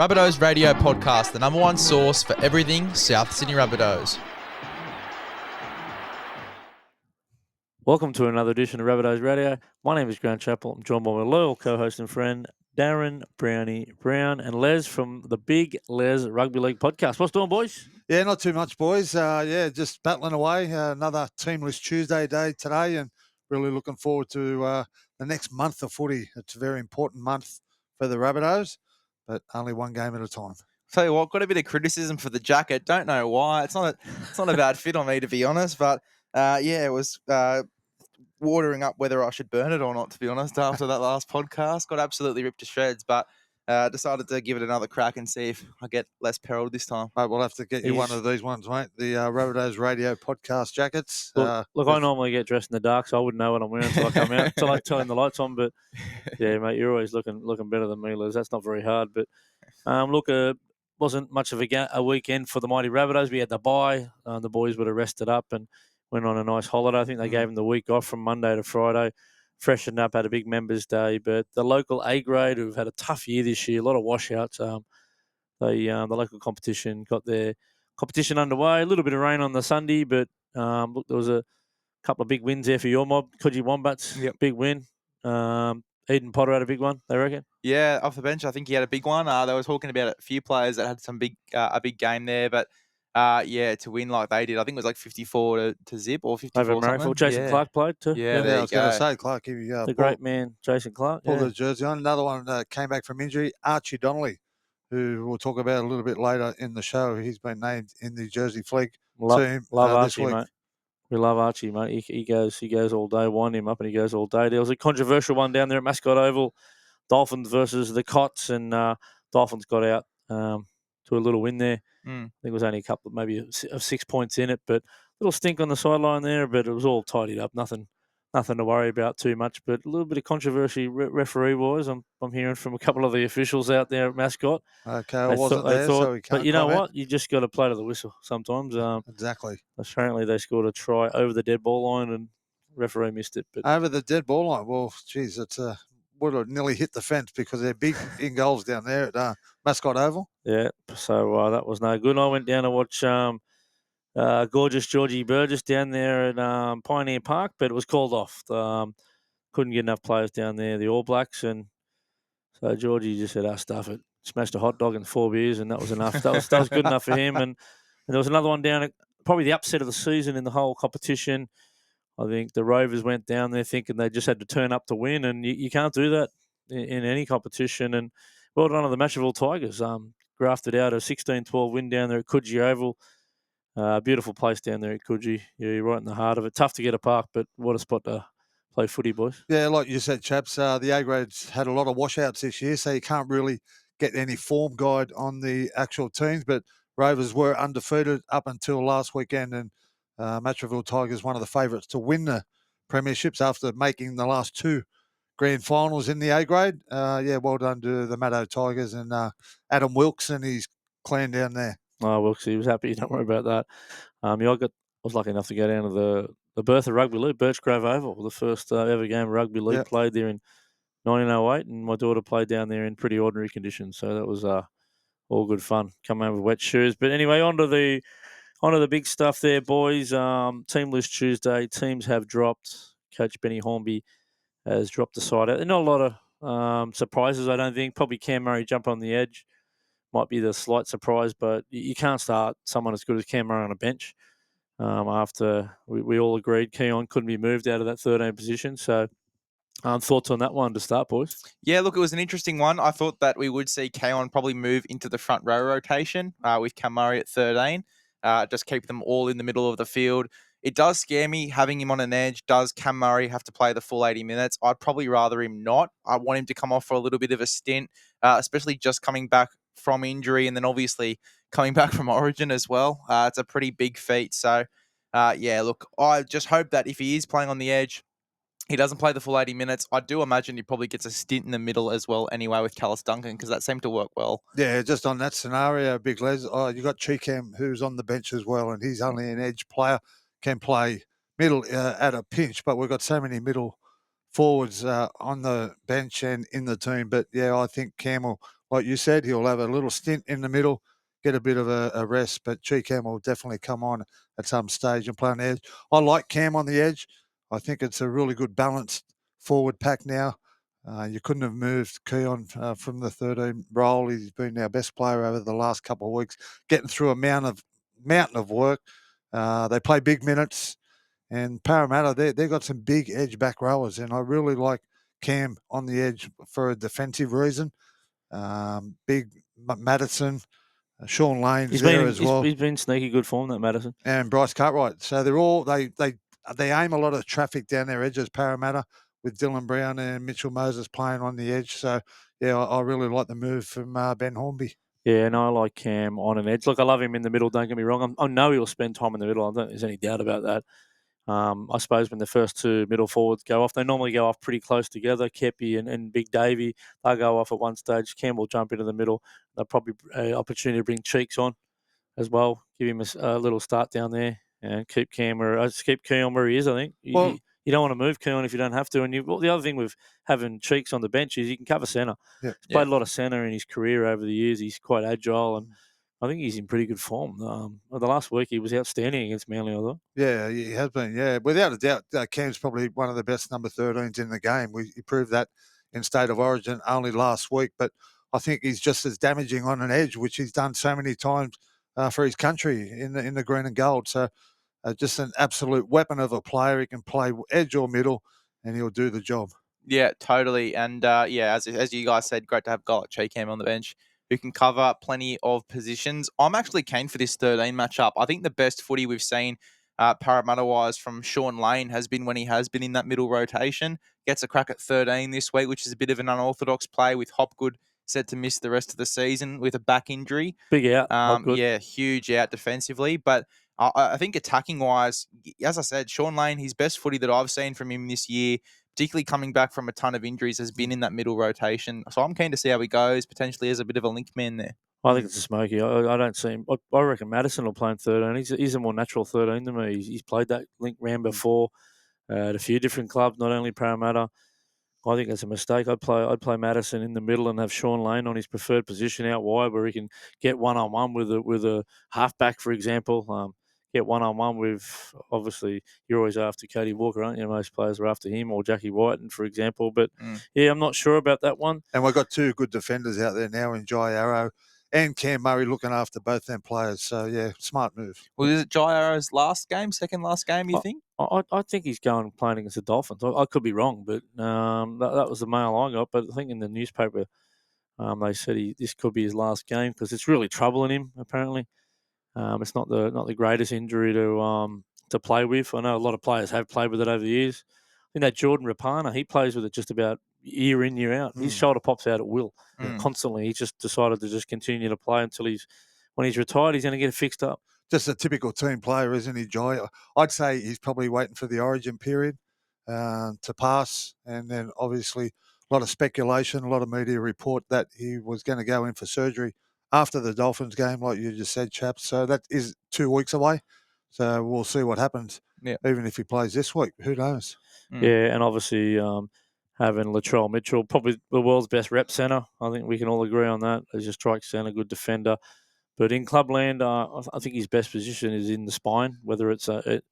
Rabbitohs Radio Podcast, the number one source for everything South Sydney Rabbitohs. Welcome to another edition of Rabbitohs Radio. My name is Grant Chappell. I'm joined by my loyal co-host and friend, Darren Brownie Brown and Les from the Big Lez Rugby League podcast. What's doing, boys? Yeah, not too much, boys. Just battling away. Another teamless Tuesday day today, and really looking forward to the next month of footy. It's a very important month for the Rabbitohs, but only one game at a time. Tell you what, got a bit of criticism for the jacket. Don't know why. It's not a bad fit on me, to be honest. But it was watering up whether I should burn it or not, to be honest, after that last podcast. Got absolutely ripped to shreds, but decided to give it another crack and see if I get less perilled this time. Mate, we'll have to get you one of these ones, mate. The Rabbitohs Radio podcast jackets. Look, I normally get dressed in the dark, so I wouldn't know what I'm wearing until I come out, until I turn the lights on. But yeah, mate, you're always looking better than me, Liz. That's not very hard. But wasn't much of a weekend for the mighty Rabbitohs. We had the bye. The boys would have rested up and went on a nice holiday. I think they gave them the week off from Monday to Friday. Freshened up, had a big members' day. But the local A grade, who've had a tough year this year, a lot of washouts. The local competition got their competition underway. A little bit of rain on the Sunday, but look, there was a couple of big wins there for your mob. Coogee Wombats, big win. Eden Potter had a big one, they reckon? Yeah, off the bench, I think he had a big one. They were talking about a few players that had some a big game there, but to win like they did, I think it was like 54 to zip or 54 over Marrickville. Jason Clark played too. Yeah, I was going to say, Clark, the great man, Jason Clark. Pulled the jersey on. Another one came back from injury, Archie Donnelly, who we'll talk about a little bit later in the show. He's been named in the Jersey Flegg team love this Archie, week. mate. We love Archie, mate. He goes all day. Wind him up and he goes all day. There was a controversial one down there at Mascot Oval, Dolphins versus the Cots, and Dolphins got out to a little win there. I think it was only a couple, maybe of 6 points in it, but a little stink on the sideline there, but it was all tidied up. Nothing to worry about too much, but a little bit of controversy referee-wise. I'm hearing from a couple of the officials out there at Mascot. Okay, I wasn't there, so we can't But you know comment. what? You just got to play to the whistle sometimes. Exactly. Apparently they scored a try over the dead ball line and referee missed it. But over the dead ball line, well, geez, it's would have nearly hit the fence because they're big in goals down there at Mascot Oval. Yeah, so that was no good. I went down to watch gorgeous Georgie Burgess down there at Pioneer Park, but it was called off. Couldn't get enough players down there, the All Blacks, and so Georgie just said, stuff it. Smashed a hot dog and 4 beers, and that was enough. That was good enough for him. And there was another one down at probably the upset of the season in the whole competition. I think the Rovers went down there thinking they just had to turn up to win, and you can't do that in any competition. And well done to the Matcherville Tigers. Grafted out a 16-12 win down there at Coogee Oval. Beautiful place down there at Coogee. You're right in the heart of it. Tough to get a park, but what a spot to play footy, boys. Yeah, like you said, Chaps, the A-grades had a lot of washouts this year, so you can't really get any form guide on the actual teams, but Rovers were undefeated up until last weekend, and Matcherville Tigers one of the favourites to win the premierships after making the last 2 grand finals in the A grade. Well done to the Matto Tigers and Adam Wilkes and his clan down there. Oh, Wilkes, he was happy. Don't worry about that. I was lucky enough to go down to the birth of rugby league, Birchgrove Oval, the first ever game of rugby league played there in 1908, and my daughter played down there in pretty ordinary conditions. So that was all good fun. Come home with wet shoes. But anyway, on to the big stuff there, boys. Teamless Tuesday. Teams have dropped. Coach Benny Hornby has dropped the side out. There are not a lot of surprises, I don't think. Probably Cam Murray jump on the edge might be the slight surprise, but you can't start someone as good as Cam Murray on a bench. After we all agreed Keon couldn't be moved out of that 13 position. So thoughts on that one to start, boys? Yeah, look, it was an interesting one. I thought that we would see Keon probably move into the front row rotation with Cam Murray at 13. Just keep them all in the middle of the field. It does scare me having him on an edge. Does Cam Murray have to play the full 80 minutes? I'd probably rather him not. I want him to come off for a little bit of a stint, especially just coming back from injury and then obviously coming back from Origin as well. It's a pretty big feat. So, look, I just hope that if he is playing on the edge, he doesn't play the full 80 minutes. I do imagine he probably gets a stint in the middle as well anyway with Callis Duncan because that seemed to work well. Yeah, just on that scenario, Big Les, you got Cheekham who's on the bench as well, and he's only an edge player, can play middle at a pinch, but we've got so many middle forwards on the bench and in the team. But, yeah, I think Cam will like you said, he'll have a little stint in the middle, get a bit of a rest. But Cam will definitely come on at some stage and play on the edge. I like Cam on the edge. I think it's a really good balanced forward pack now. You couldn't have moved Keon from the 13 role. He's been our best player over the last couple of weeks, getting through a mountain of work. They play big minutes, and Parramatta, they got some big edge back rowers, and I really like Cam on the edge for a defensive reason. Big Madison, Sean Lane's there as well, He's been sneaky good form, that Madison. and Bryce Cartwright. So they're all they aim a lot of traffic down their edges. Parramatta with Dylan Brown and Mitchell Moses playing on the edge. So yeah, I really like the move from Ben Hornby. Yeah, and I like Cam on an edge. Look, I love him in the middle. Don't get me wrong. I know he'll spend time in the middle. I don't think there's any doubt about that. I suppose when the first two middle forwards go off, they normally go off pretty close together. Kepi and Big Davey, they'll go off at one stage. Cam will jump into the middle. They'll probably opportunity to bring Cheeks on as well. Give him a little start down there and keep Keon where he is, I think. You don't want to move Keon if you don't have to. And the other thing with having Cheeks on the bench is you can cover centre. Yeah. He's played a lot of centre in his career over the years. He's quite agile, and I think he's in pretty good form. The last week he was outstanding against Manly, I thought. Yeah, he has been. Yeah, without a doubt, Cam's probably one of the best number 13s in the game. He proved that in State of Origin only last week. But I think he's just as damaging on an edge, which he's done so many times for his country in the green and gold. So just an absolute weapon of a player. He can play edge or middle, and he'll do the job. Yeah, totally. And as you guys said, great to have a guy like Cam on the bench who can cover plenty of positions. I'm actually keen for this 13 matchup. I think the best footy we've seen Parramatta-wise from Sean Lane has been when he has been in that middle rotation. Gets a crack at 13 this week, which is a bit of an unorthodox play with Hopgood set to miss the rest of the season with a back injury. Big out. Hopgood. Yeah, huge out defensively. But I think attacking-wise, as I said, Sean Lane, his best footy that I've seen from him this year, particularly coming back from a ton of injuries, has been in that middle rotation. So I'm keen to see how he goes, potentially as a bit of a link man there. I think it's a smoky. I don't see him. I reckon Madison will play in 13. He's a more natural 13 than me. He's played that link round before at a few different clubs, not only Parramatta. I think that's a mistake. I'd play Madison in the middle and have Sean Lane on his preferred position out wide, where he can get one-on-one with a halfback, for example. Get one-on-one with, obviously, you're always after Cody Walker, aren't you? Most players are after him, or Jackie Whiten, for example. But, yeah, I'm not sure about that one. And we've got two good defenders out there now in Jai Arrow and Cam Murray looking after both them players. So, yeah, smart move. Well, is it Jai Arrow's second last game, you think? I think he's going playing against the Dolphins. I could be wrong, but that was the mail I got. But I think in the newspaper they said this could be his last game because it's really troubling him, apparently. It's not the greatest injury to play with. I know a lot of players have played with it over the years. I think that Jordan Rapana, he plays with it just about year in, year out. His shoulder pops out at will constantly. He's just decided to just continue to play until when he's retired, he's going to get it fixed up. Just a typical team player, isn't he, Jai? I'd say he's probably waiting for the origin period to pass. And then obviously a lot of speculation, a lot of media report that he was going to go in for surgery after the Dolphins game, like you just said, Chaps. So that is 2 weeks away. So we'll see what happens. Yeah. Even if he plays this week, who knows? Yeah, and obviously having Latrell Mitchell, probably the world's best rep centre. I think we can all agree on that. He's a strike centre, good defender. But in clubland, I think his best position is in the spine, whether it's at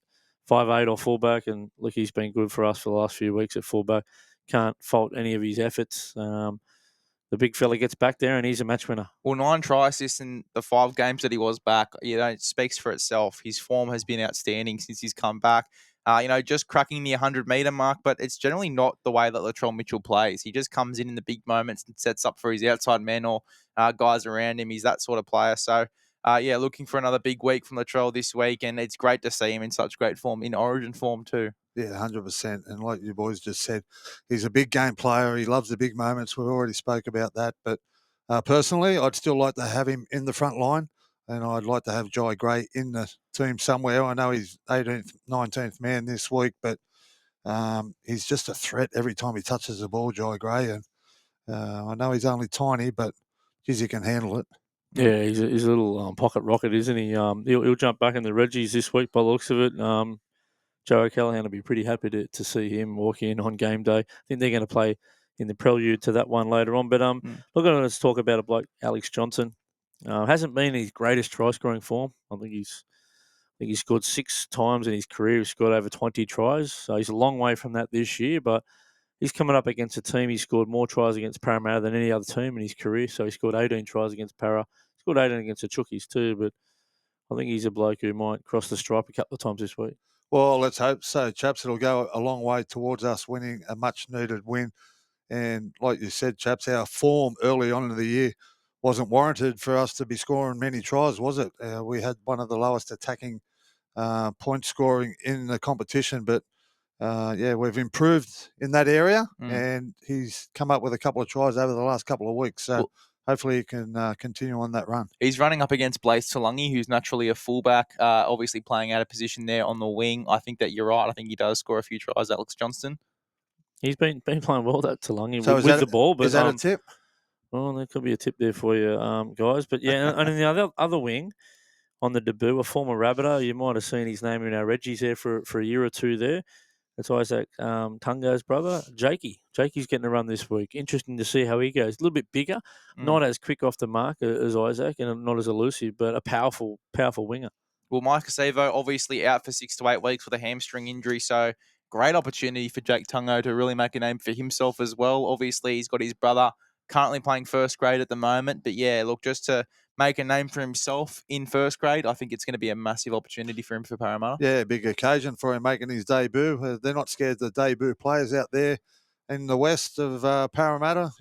5'8" or fullback. And look, he's been good for us for the last few weeks at fullback. Can't fault any of his efforts. The big fella gets back there and he's a match winner. Well, 9 try assists in the 5 games that he was back, it speaks for itself. His form has been outstanding since he's come back. Just cracking the 100-metre mark, but it's generally not the way that Latrell Mitchell plays. He just comes in the big moments and sets up for his outside men or guys around him. He's that sort of player. So, looking for another big week from Latrell this week, and it's great to see him in such great form, in origin form too. Yeah, 100%. And like you boys just said, he's a big game player. He loves the big moments. We've already spoke about that. But personally, I'd still like to have him in the front line, and I'd like to have Jai Gray in the team somewhere. I know he's 18th, 19th man this week, but he's just a threat every time he touches the ball, Jai Gray. And I know he's only tiny, but geez, he can handle it. Yeah, he's a little pocket rocket, isn't he? He'll jump back in the Reggies this week by the looks of it. Joe O'Callaghan will be pretty happy to see him walk in on game day. I think they're going to play in the prelude to that one later on. But let's talk about a bloke, Alex Johnson. Hasn't been in his greatest try scoring form. I think he scored 6 times in his career. He's scored over 20 tries. So he's a long way from that this year, but he's coming up against a team. He scored more tries against Parramatta than any other team in his career. So he scored 18 tries against Para. He scored 18 against the Chookies too, but I think he's a bloke who might cross the stripe a couple of times this week. Well, let's hope so, Chaps. It'll go a long way towards us winning a much-needed win. And like you said, Chaps, our form early on in the year wasn't warranted for us to be scoring many tries, was it? We had one of the lowest attacking point scoring in the competition, but we've improved in that area, and he's come up with a couple of tries over the last couple of weeks. So hopefully he can continue on that run. He's running up against Blaze Talangi, who's naturally a fullback, obviously playing out of position there on the wing. I think that you're right. I think he does score a few tries, Alex Johnston. He's been playing well, that Talangi, so with the ball. But is that a tip? Well, there could be a tip there for you, guys. But yeah, and in the other wing, on the debut, a former Rabbitoh, you might have seen his name in our Reggies there for a year or two there. It's Isaac Tungo's brother, Jakey. Jakey's getting a run this week. Interesting to see how he goes. A little bit bigger, not as quick off the mark as Isaac, and not as elusive, but a powerful winger. Well, Mike Acevo obviously out for 6 to 8 weeks with a hamstring injury, so great opportunity for Jake Tungo to really make a name for himself as well. Obviously, he's got his brother currently playing first grade at the moment, but yeah, look, just to make a name for himself in first grade, I think it's going to be a massive opportunity for him for Parramatta. Yeah, big occasion for him making his debut. They're not scared of the debut players out there in the west of Parramatta.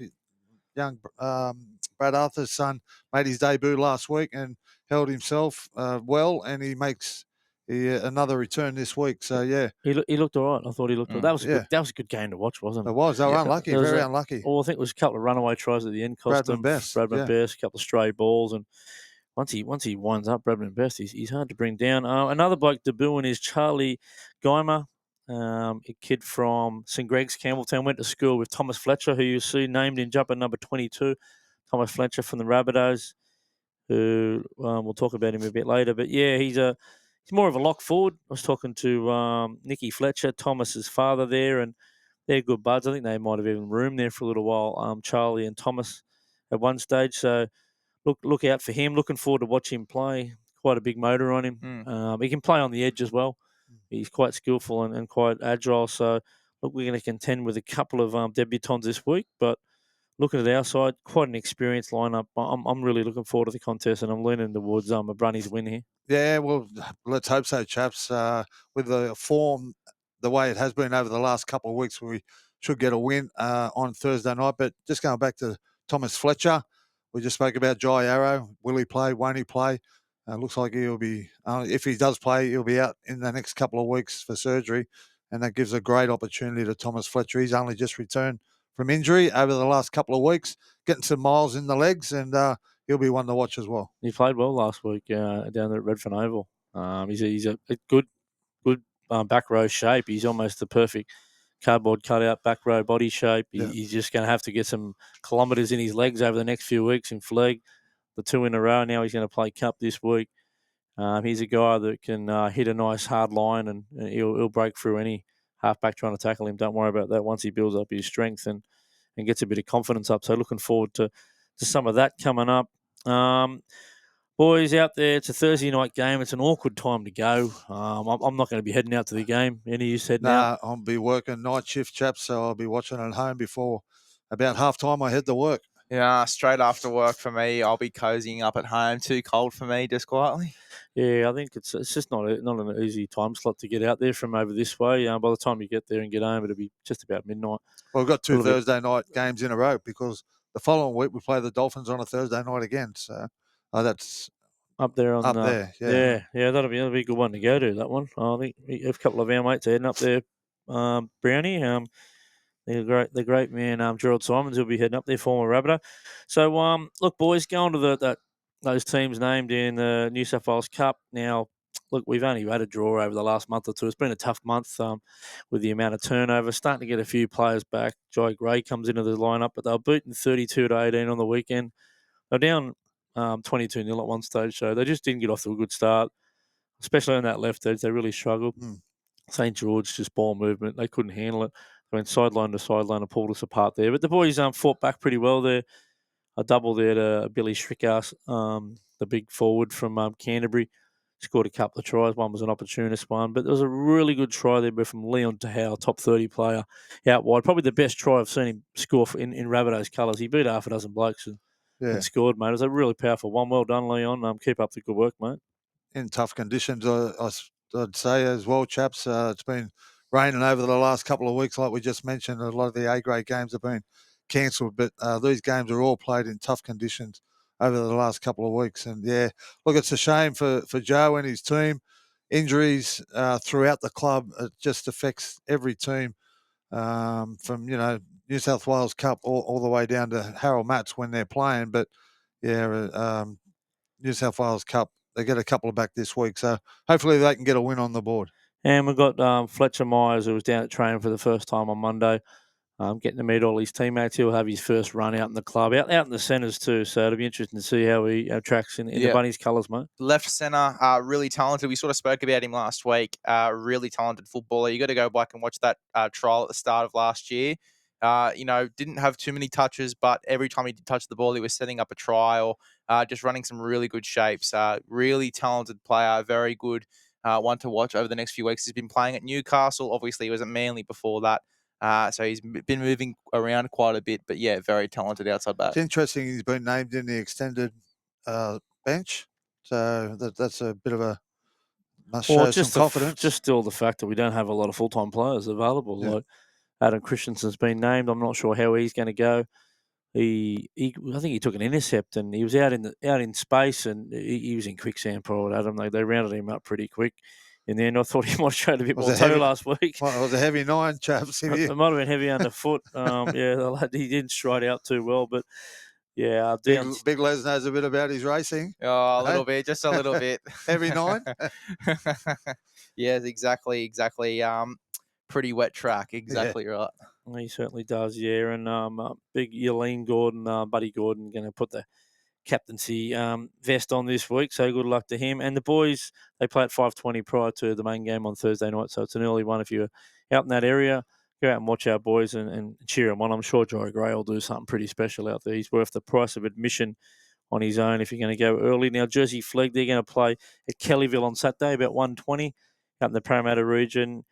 Young Brad Arthur's son made his debut last week and held himself well, and he makes another return this week. So yeah, he looked all right. I thought he looked. That was good. That was a good game to watch, wasn't it? It was. They were unlucky, very unlucky. Well, I think it was a couple of runaway tries at the end. Bradman Best, a couple of stray balls, and once he winds up Bradman Best, he's hard to bring down. Another bloke debuting is Charlie Guymer. A kid from St Greg's, Campbelltown, went to school with Thomas Fletcher, who you see named in jumper number 22. Thomas Fletcher from the Rabbitohs, who we'll talk about him a bit later. But yeah, he's more of a lock forward. I was talking to Nicky Fletcher, Thomas's father there, and they're good buds. I think they might have even roomed there for a little while, Charlie and Thomas, at one stage. So look out for him. Looking forward to watch him play. Quite a big motor on him. He can play on the edge as well. He's quite skillful and quite agile. So, look, we're going to contend with a couple of debutants this week. But looking at our side, quite an experienced lineup. I'm really looking forward to the contest, and I'm leaning towards a Brunnies win here. Yeah, well, let's hope so, Chaps. With the form, the way it has been over the last couple of weeks, we should get a win on Thursday night. But just going back to Thomas Fletcher, we just spoke about Jai Arrow. Will he play? Won't he play? Looks like he'll be, if he does play, he'll be out in the next couple of weeks for surgery. And that gives a great opportunity to Thomas Fletcher. He's only just returned from injury over the last couple of weeks, getting some miles in the legs, and he'll be one to watch as well. He played well last week down there at Redfern Oval. He's a good back row shape. He's almost the perfect cardboard cutout back row body shape. He's just going to have to get some kilometres in his legs over the next few weeks in Flegg. The 2 in a row. Now he's going to play Cup this week. He's a guy that can hit a nice hard line, and he'll break through any halfback trying to tackle him. Don't worry about that once he builds up his strength and gets a bit of confidence up. So looking forward to some of that coming up. Boys out there, it's a Thursday night game. It's an awkward time to go. I'm not going to be heading out to the game. Any of you heading out? I'll be working night shift, Chaps, so I'll be watching at home before about half time I head to work. Yeah, straight after work for me. I'll be cozying up at home. Too cold for me, just quietly. Yeah, I think it's just not an easy time slot to get out there from over this way. By the time you get there and get home, it'll be just about midnight. Well, we've got 2 Thursday night games in a row because the following week we play the Dolphins on a Thursday night again. So that's up there on there. Yeah, that'll be a good one to go to. That one. I think a couple of our mates are heading up there. Brownie. The great man, Gerald Simons, will be heading up there, former Rabbitoh. So, look, boys, going to those teams named in the New South Wales Cup. Now, look, we've only had a draw over the last month or two. It's been a tough month with the amount of turnover. Starting to get a few players back. Jai Gray comes into the lineup, but they were beaten 32-18 on the weekend. They're down 22-0 at one stage, so they just didn't get off to a good start, especially on that left edge. They really struggled. St. George, just ball movement. They couldn't handle it. went sideline to sideline and pulled us apart there. But the boys fought back pretty well there. A double there to Billy Schrickhouse, the big forward from Canterbury. Scored a couple of tries. One was an opportunist one. But there was a really good try there from Leon Tahau, top 30 player, out wide. Probably the best try I've seen him score in Rabbitohs colours. He beat half a dozen blokes and scored, mate. It was a really powerful one. Well done, Leon. Keep up the good work, mate. In tough conditions, I'd say as well, chaps. It's been raining over the last couple of weeks, like we just mentioned. A lot of the A-grade games have been cancelled, but these games are all played in tough conditions over the last couple of weeks. And, yeah, look, it's a shame for Joe and his team. Injuries throughout the club, it just affects every team from, New South Wales Cup all the way down to Harold Matts when they're playing. But, yeah, New South Wales Cup, they get a couple of back this week. So hopefully they can get a win on the board. And we've got Fletcher Myers, who was down at training for the first time on Monday, getting to meet all his teammates. He'll have his first run out in the club, out in the centres too. So it'll be interesting to see how he tracks in the Bunnies colours, mate. Left centre, really talented. We sort of spoke about him last week. Really talented footballer. You got to go back and watch that trial at the start of last year. Didn't have too many touches, but every time he did touch the ball, he was setting up a try or just running some really good shapes. Really talented player, very good one to watch over the next few weeks. He's been playing at Newcastle. Obviously, he was at Manly before that. So he's been moving around quite a bit, but yeah, very talented outside back. It's interesting he's been named in the extended bench. So that's a bit of a must show some confidence. Just still the fact that we don't have a lot of full-time players available. Yeah. Like Adam Christensen's been named. I'm not sure how he's going to go. I think he took an intercept and he was out in space and he was in quicksand. Poor Adam. They rounded him up pretty quick. In the end, I thought he might have showed a bit more toe last week. Well, it was a heavy 9, chaps. It might have been heavy underfoot. The lad, he didn't stride out too well, but yeah. Big Lez knows a bit about his racing. Oh, a little bit, just a little bit. Heavy 9? Yes, exactly. Pretty wet track, exactly right. He certainly does, yeah. And big Yelene Gordon, Buddy Gordon, going to put the captaincy vest on this week, so good luck to him. And the boys, they play at 5:20 prior to the main game on Thursday night, so it's an early one. If you're out in that area, go out and watch our boys and cheer them on. I'm sure Joey Gray will do something pretty special out there. He's worth the price of admission on his own if you're going to go early. Now, Jersey Flegg, they're going to play at Kellyville on Saturday, about 1:20 out in the Parramatta region.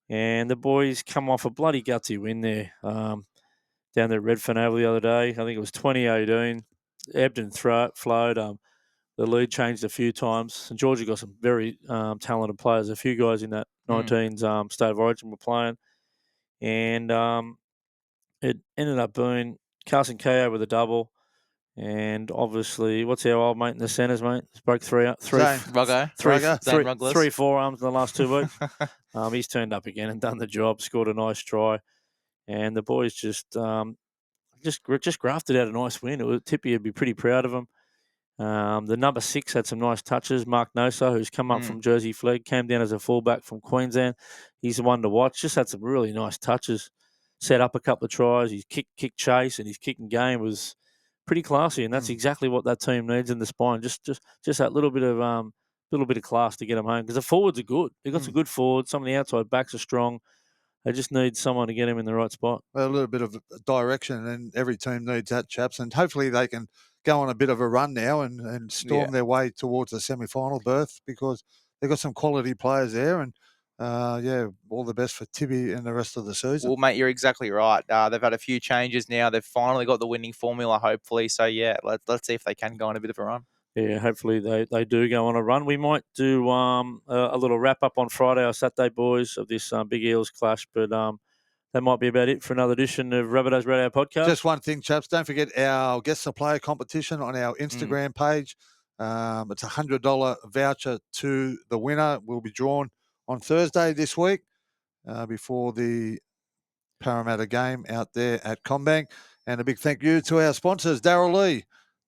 And the boys come off a bloody gutsy win there down there at Redfern Oval the other day. I think it was 2018. Ebbed and flowed. The lead changed a few times. St George got some very talented players. A few guys in that 19s State of Origin were playing. And it ended up being Carson KO with a double. And obviously, what's our old mate in the centres, mate? He's broke three forearms in the last 2 weeks. He's turned up again and done the job, scored a nice try. And the boys just grafted out a nice win. Tippy would be pretty proud of him. The number 6 had some nice touches. Mark Nosa, who's come up from Jersey Flegg, came down as a fullback from Queensland. He's the one to watch. Just had some really nice touches. Set up a couple of tries. His kick chase and his kicking game was pretty classy, and that's exactly what that team needs in the spine. Just that little bit of class to get them home, because the forwards are good. They've got some good forwards. Some of the outside backs are strong. They just need someone to get him in the right spot. Well, a little bit of direction, and every team needs that, chaps. And hopefully they can go on a bit of a run now and storm their way towards a semi-final berth, because they've got some quality players there. And, all the best for Tibby and the rest of the season. Well, mate, you're exactly right. They've had a few changes now. They've finally got the winning formula, hopefully. So, yeah, let's see if they can go on a bit of a run. Yeah, hopefully they do go on a run. We might do a little wrap-up on Friday or Saturday, boys, of this Big Eels clash. But that might be about it for another edition of Rabbitohs Radio Podcast. Just one thing, chaps. Don't forget our Guess the Player competition on our Instagram page. It's a $100 voucher to the winner. Will be drawn on Thursday this week before the Parramatta game out there at CommBank. And a big thank you to our sponsors, Darryl Lee.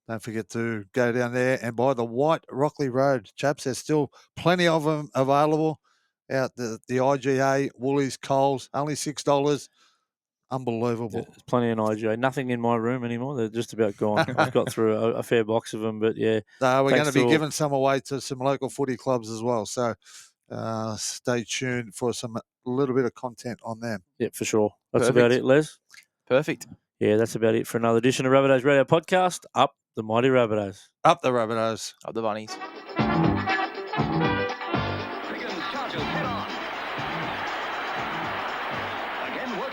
Don't forget to go down there and buy the White Rockley Road, chaps. There's still plenty of them available out the IGA, Woolies, Coles, only $6. Unbelievable. There's plenty in IGA. Nothing in my room anymore. They're just about gone. I've got through a fair box of them, but yeah. No, we're going to be giving some away to some local footy clubs as well. So stay tuned for a little bit of content on them. Yeah, for sure. That's about Perfect. it, Les. Perfect. Yeah, that's about it for another edition of Rabbitohs Radio Podcast. Up the mighty Rabbitohs. Up the Rabbitohs. Of the Bunnies.